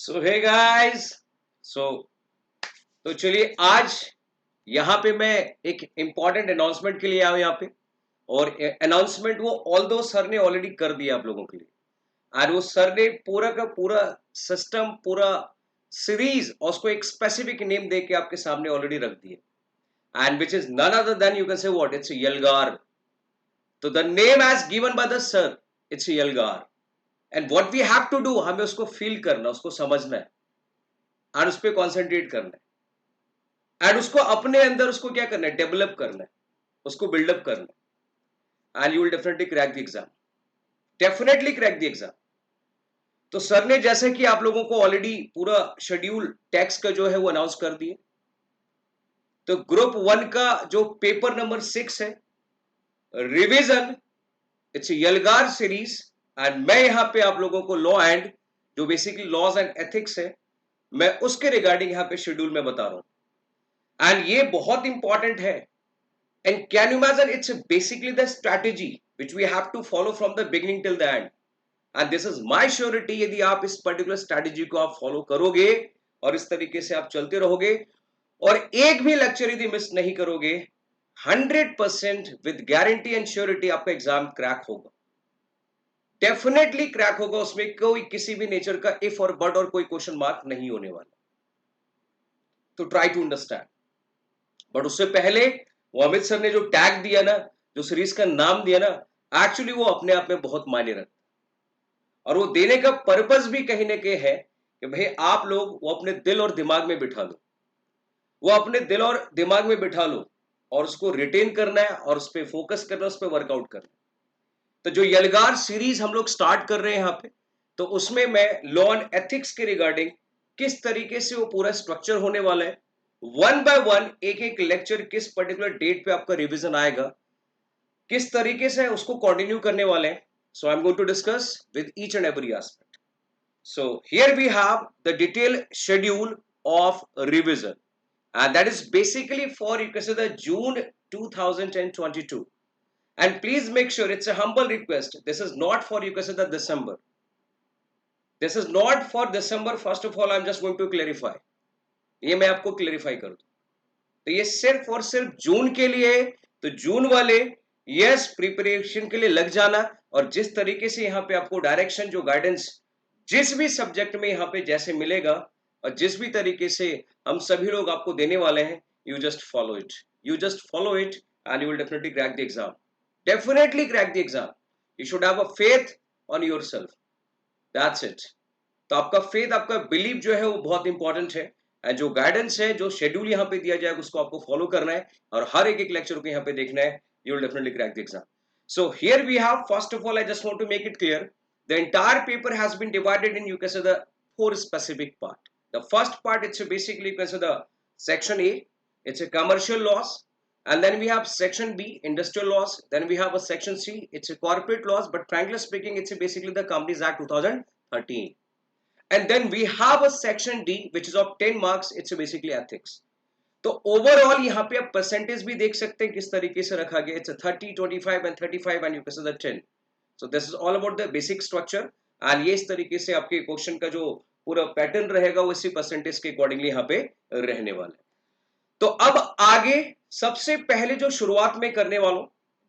सो hey guys. सो तो चलिए आज यहाँ पे मैं एक इम्पॉर्टेंट अनाउंसमेंट के लिए आया हूँ यहाँ पे। और अनाउंसमेंट वो ऑल दो सर ने ऑलरेडी कर दिया आप लोगों के लिए। और वो सर ने पूरा का पूरा सिस्टम पूरा सीरीज और उसको एक स्पेसिफिक नेम दे के आपके सामने ऑलरेडी रख दिए। And which is none other than you can say what it's Yalgaar. तो the name as given by the sir it's Yalgaar. And what we have to do, हमें उसको फील करना, उसको समझना है और उस पर कॉन्सेंट्रेट करना है एंड उसको अपने अंदर उसको क्या करना है, डेवलप करना है, उसको बिल्डअप करना है। And you will definitely crack the exam, definitely crack the exam. तो सर ने जैसे कि आप लोगों को ऑलरेडी पूरा शेड्यूल टेक्स्ट का जो है वो अनाउंस कर दिए। तो ग्रुप 1 का जो पेपर नंबर 6 है, revision, it's Elgar series. And मैं यहां पे आप लोगों को लॉ एंड जो बेसिकली लॉज एंड एथिक्स है, मैं उसके रिगार्डिंग यहां पे शेड्यूल में बता रहा हूं। एंड ये बहुत इंपॉर्टेंट है। And can you imagine, it's basically the strategy which we have to follow from the beginning till the end. And this is my surety, यदि आप इस पर्टिकुलर स्ट्रैटेजी को आप फॉलो करोगे और इस तरीके से आप चलते रहोगे और एक भी लेक्चर यदि मिस नहीं करोगे, 100% विद गारंटी एंड श्योरिटी आपका एग्जाम क्रैक होगा, डेफिनेटली क्रैक होगा। उसमें कोई किसी भी नेचर का इफ और बट और कोई क्वेश्चन मार्क नहीं होने वाला। तो ट्राई टू अंडरस्टैंड। बट उससे पहले वो अमित सर ने जो टैग दिया ना, जो सीरीज का नाम दिया ना, एक्चुअली वो अपने आप में बहुत मायने रखता है। और वो देने का पर्पस भी कहीं ना कहीं है कि भाई आप लोग वो अपने दिल और दिमाग में बिठा लो, वो अपने दिल और दिमाग में बिठा लो और उसको रिटेन करना है और उस पर फोकस करना है, उस पर वर्कआउट करना है। तो जो यलगार सीरीज हम लोग स्टार्ट कर रहे हैं यहाँ पे, तो उसमें मैं लॉ एंड एथिक्स के रिगार्डिंग किस तरीके से वो पूरा स्ट्रक्चर होने वाला है, वन बाय वन एक एक लेक्चर किस पर्टिकुलर डेट पे आपका रिवीजन आएगा, किस तरीके से उसको कंटिन्यू करने वाले हैं। So I am going to discuss with each and every aspect. So here we have the detail schedule of revision and that is basically for, you can say, the June 2022. And please make sure, it's a humble request, this is not for, you can say, the December. This is not for December. First of all, I'm just going to clarify, ये मैं आपको clarify कर दूं। तो ये सिर्फ और सिर्फ जून के लिए है। तो जून वाले यस प्रिपरेशन के लिए लग जाना, और जिस तरीके से यहाँ पे आपको डायरेक्शन जो गाइडेंस जिस भी सब्जेक्ट में यहाँ पे जैसे मिलेगा और जिस भी तरीके से हम सभी लोग आपको देने वाले हैं, you just follow it, you just follow it and you will definitely crack the exam, definitely crack the exam. You should have a faith on yourself, that's it. तो आपका फेथ, आपका बिलीव जो है वो बहुत इंपॉर्टेंट है। And जो guidance है, जो शेड्यूल यहाँ पे दिया जाएगा, उसको आपको फॉलो करना है और हर एक एक लेक्चर को यहाँ पे देखना है। You will definitely crack the exam. So here we have, first of all I just want to make it clear, the entire paper has been divided in, you can say, the 4 specific part. The first part, it's basically, you can say, the section A, it's a commercial laws. And then we have section B, industrial laws. Then we have a section C, it's a corporate laws. But frankly speaking, it's basically the Companies Act 2013. And then we have a section D, which is of 10 marks. It's basically ethics. तो overall यहाँ पे आप percentage भी देख सकते हैं किस तरीके से रखा गया। It's 30, 25 and 35 and you can से 10। So this is all about the basic structure. And ये इस तरीके से आपके क्वेश्चन का जो पूरा पैटर्न रहेगा वो इसी परसेंटेज के अकॉर्डिंगली यहाँ पे रहने वाला है। तो अब आगे सबसे पहले जो शुरुआत में करने वालों,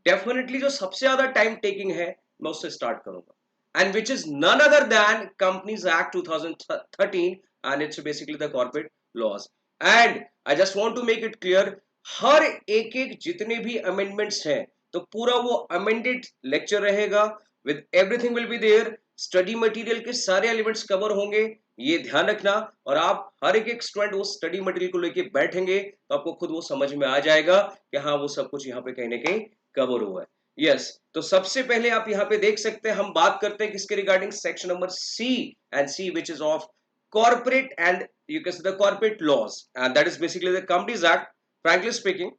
डेफिनेटली जो सबसे ज्यादा टाइम टेकिंग है, मैं उससे स्टार्ट करूंगा, and which is none other than companies act 2013 and it's basically the corporate laws. And I just want to make it clear, हर एक एक जितने भी अमेंडमेंट्स हैं, तो पूरा वो अमेंडेड लेक्चर रहेगा, with everything will be there, study material के सारे एलिमेंट्स कवर होंगे, ये ध्यान रखना। और आप हर एक एक स्टूडेंट वो स्टडी मटेरियल को लेके बैठेंगे तो आपको खुद वो समझ में आ जाएगा कि हाँ वो सब कुछ यहाँ पे कहीं ना कहीं कवर हुआ है। यस, तो सबसे पहले आप यहाँ पे देख सकते हैं, हम बात करते हैं किसके regarding, section number C and C which is of corporate and you can say the corporate laws, and that is basically the Companies Act, frankly speaking.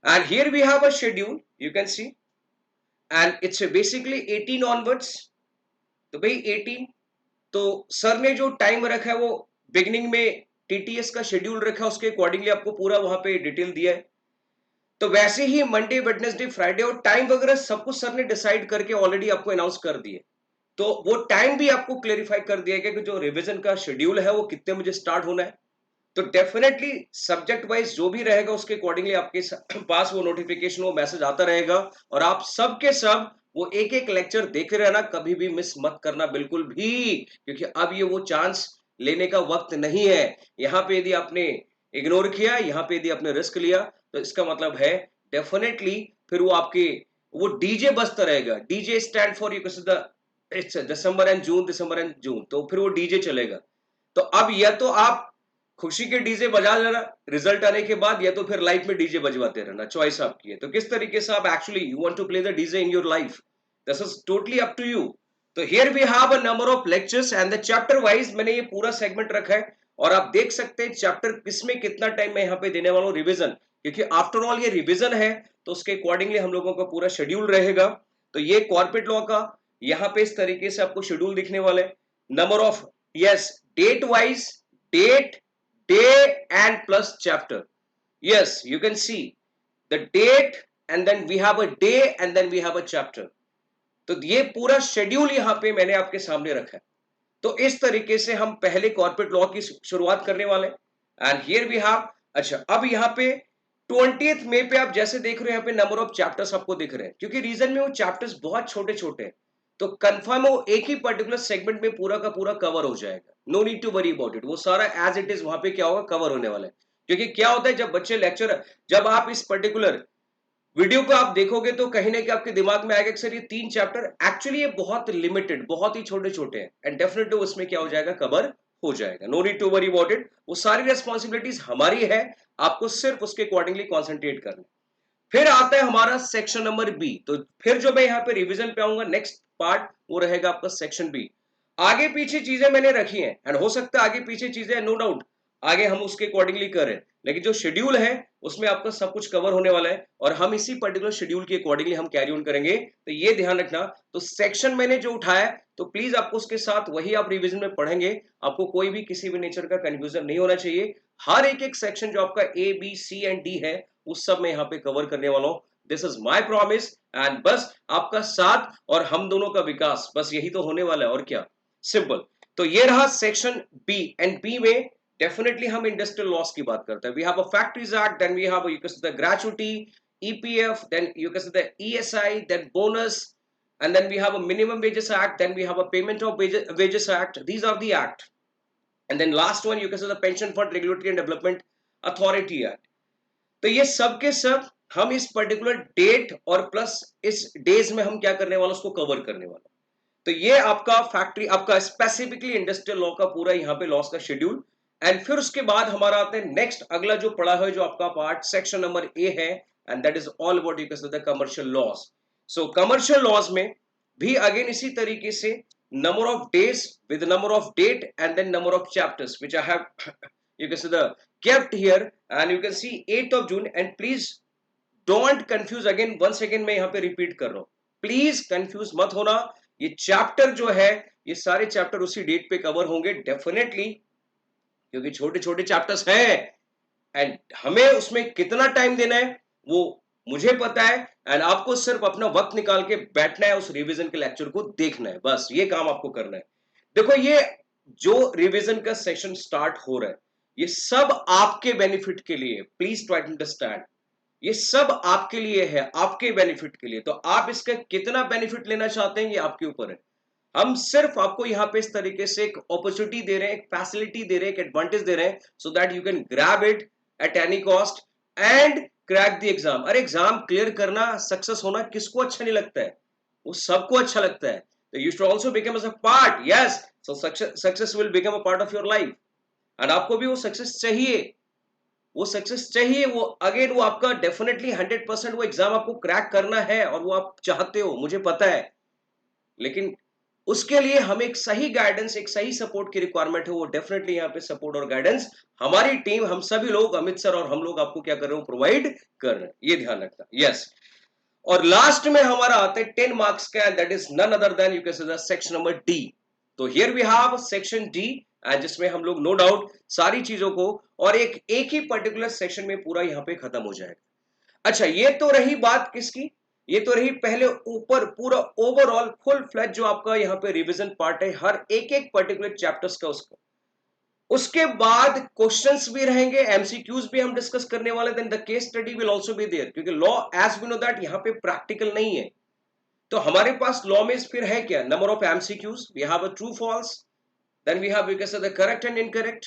And here we have a schedule, you can see, and it's basically 18 onwards. तो भाई 18, तो sir ने जो time रखा है वो beginning में TTS का शेड्यूल रखा है, उसके अकॉर्डिंगली आपको पूरा वहां पे डिटेल दिया है। तो वैसे ही मंडे, वेडनेसडे, फ्राइडे और टाइम वगैरह सब कुछ सर ने डिसाइड करके ऑलरेडी आपको अनाउंस कर दिए। तो वो टाइम भी आपको क्लेरिफाई कर दिया गया कि जो रिवीजन का शेड्यूल है वो कितने बजे स्टार्ट होना है। तो डेफिनेटली सब्जेक्ट वाइज जो भी रहेगा उसके अकॉर्डिंगली आपके पास वो नोटिफिकेशन, वो मैसेज आता रहेगा, और आप सब के सब वो एक एक लेक्चर देखे रहना, कभी भी मिस मत करना बिल्कुल भी, क्योंकि अब ये वो चांस लेने का वक्त नहीं है। यहाँ पे यदि आपने इग्नोर किया, यहाँ पे यदि आपने रिस्क लिया, तो इसका मतलब है डेफिनेटली फिर वो आपके वो डीजे बजता रहेगा। DJ stand for you it's December and June, December and June, तो फिर वो डीजे चलेगा। तो अब या तो आप खुशी के डीजे बजा लेना रिजल्ट आने के बाद, या तो फिर लाइफ में डीजे बजवाते रहना, चॉइस आपकी है। तो किस तरीके से आप actually you want to play the DJ in your life, this is totally up to you. तो here we have a number of lectures and the chapter wise मैंने ये पूरा सेगमेंट रखा है, और आप देख सकते हैं चैप्टर किसमें कितना टाइम मैं यहाँ पे देने वाला हूँ रिविजन, क्योंकि आफ्टर ऑल ये रिविजन है, तो उसके अकॉर्डिंगली हम लोगों का पूरा शेड्यूल रहेगा। तो ये कॉर्पोरेट लॉ का यहाँ पे इस तरीके से आपको शेड्यूल दिखने वाले, number of, yes, date wise, date, day and plus chapter. Yes, you can see the date and then we have a day and then we have a chapter. तो ये पूरा शेड्यूल यहाँ पे मैंने आपके सामने रखा है। तो इस तरीके से हम पहले कॉर्पोरेट लॉ की शुरुआत करने वाले हैं। एंड हियर वी हैव, अच्छा अब यहाँ पे 20th मई पे आप जैसे देख रहे हो, यहाँ पे नंबर ऑफ चैप्टर्स आपको दिख रहे हैं, क्योंकि रीजन में वो चैप्टर्स बहुत छोटे छोटे हैं, तो कंफर्म वो एक ही पर्टिकुलर सेगमेंट में पूरा का पूरा कवर हो जाएगा। No need to worry about it, वो सारा एज इट इज वहां पे क्या होगा, कवर होने वाला है। क्योंकि क्या होता है जब बच्चे लेक्चर, जब आप इस पर्टिकुलर वीडियो को आप देखोगे तो कहीं ना कहीं आपके दिमाग में आएगा कि सर ये 3 चैप्टर एक्चुअली ये बहुत लिमिटेड, बहुत ही छोटे छोटे हैं, एंड डेफिनेटली उसमें क्या हो जाएगा, कवर हो जाएगा। No need to worry about it, वो सारी रेस्पॉन्सिबिलिटीज हमारी है, आपको सिर्फ उसके अकॉर्डिंगली कॉन्सेंट्रेट करना। फिर आता है हमारा सेक्शन नंबर बी। तो फिर जो मैं यहाँ पे रिवीजन पे आऊंगा, नेक्स्ट पार्ट वो रहेगा आपका सेक्शन बी। आगे पीछे चीजें मैंने रखी हैं, एंड हो सकता है आगे पीछे चीजें नो डाउट आगे हम उसके अकॉर्डिंगली करें, लेकिन जो शेड्यूल है उसमें आपका सब कुछ कवर होने वाला है, और हम इसी पर्टिकुलर शेड्यूल के अकॉर्डिंगली हम कैरी ऑन करेंगे। तो ये ध्यान रखना। तो सेक्शन मैंने जो उठाया, तो प्लीज आपको उसके साथ वही आप रिवीजन में पढ़ेंगे, आपको कोई भी किसी भी नेचर का कंफ्यूजन नहीं होना चाहिए। हर एक एक सेक्शन जो आपका A B C and D है, उस सब में यहाँ पे कवर करने वाला हूँ। This is my promise, and बस आपका साथ और हम दोनों का विकास, बस यही तो होने वाला है, और क्या, सिंपल। तो ये रहा सेक्शन बी, एंड बी में डेफिनेटली हम इंडस्ट्रियल लॉस की बात करते हैं। We have a factories act, then we have you can say the gratuity, EPF, then you can say the ESI, then bonus, and then we have a minimum wages act, then we have a payment of wages act. These are the act, and then last one you can say the pension fund regulatory and development authority act. तो ये सब के सब हम इस particular date और plus इस days में हम क्या करने वाला, उसको कवर करने वाला। तो ये आपका फैक्ट्री, आपका स्पेसिफिकली इंडस्ट्रियल लॉ का पूरा यहाँ पे लॉस का शेड्यूल। एंड फिर उसके बाद हमारा आता है नेक्स्ट अगला जो पड़ा है, जो आपका पार्ट सेक्शन नंबर ए है, and that is all about you can say the commercial loss. So commercial loss में भी अगेन इसी तरीके से number of days with the number of date and then number of chapters which I have you can see the kept here, and you can see 8th of June, and please don't confuse again, once again मैं यहाँ पे repeat कर रहा हूँ, please confuse मत होना। ये chapter जो है, ये सारे चैप्टर उसी डेट पे कवर होंगे डेफिनेटली, क्योंकि छोटे छोटे चैप्टर्स हैं, एंड हमें उसमें कितना टाइम देना है वो मुझे पता है, एंड आपको सिर्फ अपना वक्त निकाल के बैठना है, उस रिवीजन के लेक्चर को देखना है, बस ये काम आपको करना है। देखो ये जो रिवीजन का सेशन स्टार्ट हो रहा है, ये सब आपके बेनिफिट के लिए, प्लीज ट्राई टू अंडरस्टैंड, ये सब आपके लिए है, आपके बेनिफिट के लिए। तो आप इसका कितना बेनिफिट लेना चाहते हैं ये आपके ऊपर है। हम सिर्फ आपको यहाँ पे इस तरीके से एक अपॉर्चुनिटी दे रहे हैं, एक फैसिलिटी दे रहे हैं, एक एडवांटेज दे रहे हैं, so that you can grab it at any cost and crack the exam. अरे एग्जाम क्लियर करना, सक्सेस होना किसको अच्छा नहीं लगता है, वो सबको अच्छा लगता है। तो you should also become as a part, yes, so success will become a part of your life, and आपको भी वो सक्सेस चाहिए, वो सक्सेस चाहिए, वो अगेन वो आपका डेफिनेटली 100% वो एग्जाम आपको क्रैक करना है, और वो आप चाहते हो, मुझे पता है। लेकिन उसके लिए हमें एक सही गाइडेंस, एक सही सपोर्ट की रिक्वायरमेंट है, वो डेफिनेटली यहाँ पे सपोर्ट और गाइडेंस हमारी टीम, हम सभी लोग, अमित सर और हम लोग आपको क्या कर रहे हो, प्रोवाइड कर रहे हैं, ये ध्यान रखना। यस, और लास्ट में हमारा आता है 10 मार्क्स का, that is none other than you can say the section number D. तो here we have section D, जिसमें हम लोग नो डाउट सारी चीजों को और एक ही पर्टिकुलर सेक्शन में पूरा यहाँ पे खत्म हो जाएगा। अच्छा, ये तो रही बात किसकी, ये तो रही पहले ऊपर पूरा ओवरऑल फुल फ्लैज जो आपका यहाँ पे रिवीजन पार्ट है हर एक एक पर्टिकुलर चैप्टर्स का उसका। उसके बाद क्वेश्चंस भी रहेंगे, एमसीक्यूज भी हम डिस्कस करने वाले, then the case study will also be there, क्योंकि law as we know that यहाँ पे प्रैक्टिकल नहीं है। तो हमारे पास लॉ में फिर है क्या, number of MCQs, we have a true false, then we have we can say the correct and incorrect,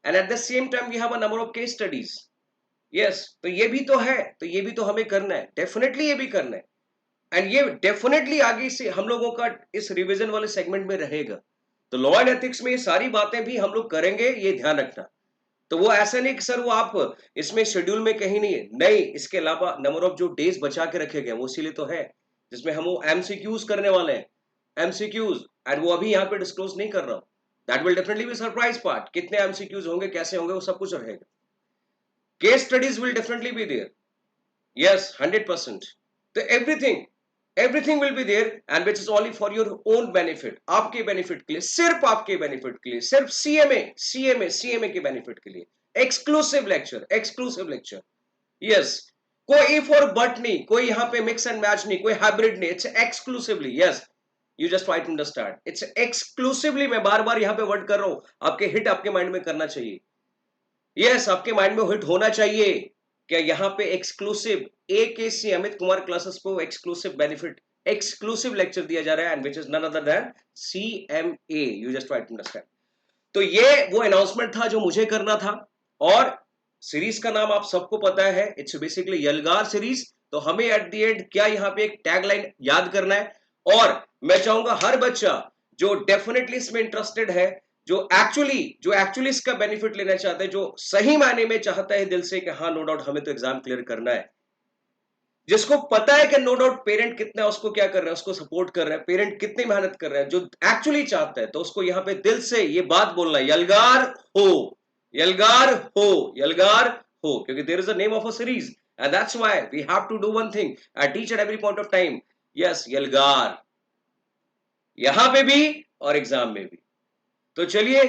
and at the same time we have a number of case studies. Yes, तो ये भी तो है, तो ये भी तो हमें करना है, डेफिनेटली ये भी करना है, एंड ये डेफिनेटली आगे से हम लोगों का इस रिवीजन वाले सेगमेंट में रहेगा। तो लॉ एंड एथिक्स में ये सारी बातें भी हम लोग करेंगे, ये ध्यान रखना। तो वो ऐसा नहीं कि सर वो आप इसमें शेड्यूल में कहीं नहीं है, नहीं, इसके अलावा नंबर ऑफ जो डेज बचा के रखे गए वो इसीलिए तो है, जिसमें हम वो एमसीक्यूज करने वाले हैं, एमसीक्यूज, एंड वो अभी यहाँ पे डिस्क्लोज नहीं कर रहा हूँ, that will definitely be surprise part, कितने एमसीक्यूज होंगे, कैसे होंगे, वो सब कुछ रहेगा। Case studies will definitely be there, yes 100%। तो everything will be there, and which is only for your own benefit, आपके बेनिफिट के लिए, सिर्फ आपके बेनिफिट के लिए, सिर्फ सीएमए के बेनिफिट के लिए, एक्सक्लूसिव लेक्चर। यस, कोई इफ और बट नहीं, कोई यहाँ पे मिक्स एंड मैच नहीं, कोई हाइब्रिड नहीं, it's exclusively, yes, you just try to understand, it's exclusively, मैं बार बार यहाँ पे वर्ड कर रहा हूं, आपके हिट आपके माइंड में करना चाहिए, यस, आपके माइंड में हिट होना चाहिए, क्या यहाँ पे exclusive AKC Amit Kumar classes को एक्सक्लूसिव बेनिफिट, एक्सक्लूसिव लेक्चर दिया जा रहा है, and which is none other than CMA, you just try to understand. तो ये वो अनाउंसमेंट था जो मुझे करना था, और सीरीज का नाम आप सबको पता है, इट्स बेसिकली यलगार सीरीज। तो हमें एट द एंड क्या यहाँ पे एक टैगलाइन याद करना है, और मैं चाहूंगा हर बच्चा जो डेफिनेटली इसमें इंटरेस्टेड है, जो एक्चुअली इसका बेनिफिट लेना चाहता है, जो सही मायने में चाहता है दिल से कि हाँ नो डाउट हमें तो एग्जाम क्लियर करना है, जिसको पता है कि नो डाउट पेरेंट कितना उसको क्या कर रहा है, उसको सपोर्ट कर रहा है, पेरेंट कितनी मेहनत कर रहा है, जो एक्चुअली चाहता है, तो उसको यहाँ पे दिल से ये बात बोलना है, यलगार हो, यलगार हो, यलगार हो, क्योंकि there is a name of a series, and that's why we have to do one thing at each and every point of time, yes, Yalgaar, यहां पे भी और एग्जाम में भी। तो चलिए,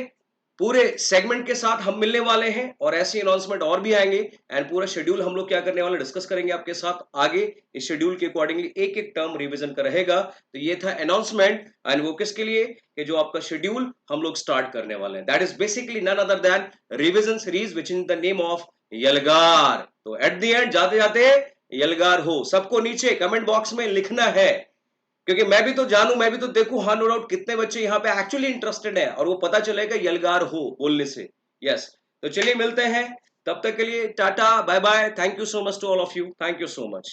पूरे सेगमेंट के साथ हम मिलने वाले हैं, और ऐसे अनाउंसमेंट और भी आएंगे, एंड पूरा शेड्यूल हम लोग क्या करने वाले, डिस्कस करेंगे आपके साथ आगे। इस शेड्यूल के अकॉर्डिंगली एक एक टर्म रिवीजन का रहेगा। तो ये था अनाउंसमेंट, एंड वो किसके लिए, कि जो आपका शेड्यूल हम लोग स्टार्ट करने वाले हैं, that is basically none other than revision series which in the name of Yalgaar. तो एट द एंड जाते जाते यलगार हो, सबको नीचे कमेंट बॉक्स में लिखना है, क्योंकि मैं भी तो जानूं, मैं भी तो देखूं, हाँ नो डाउट कितने बच्चे यहाँ पे एक्चुअली इंटरेस्टेड है, और वो पता चलेगा यलगार हो बोलने से। यस, तो चलिए मिलते हैं, तब तक के लिए tata bye bye, thank you so much to all of you, thank you so much.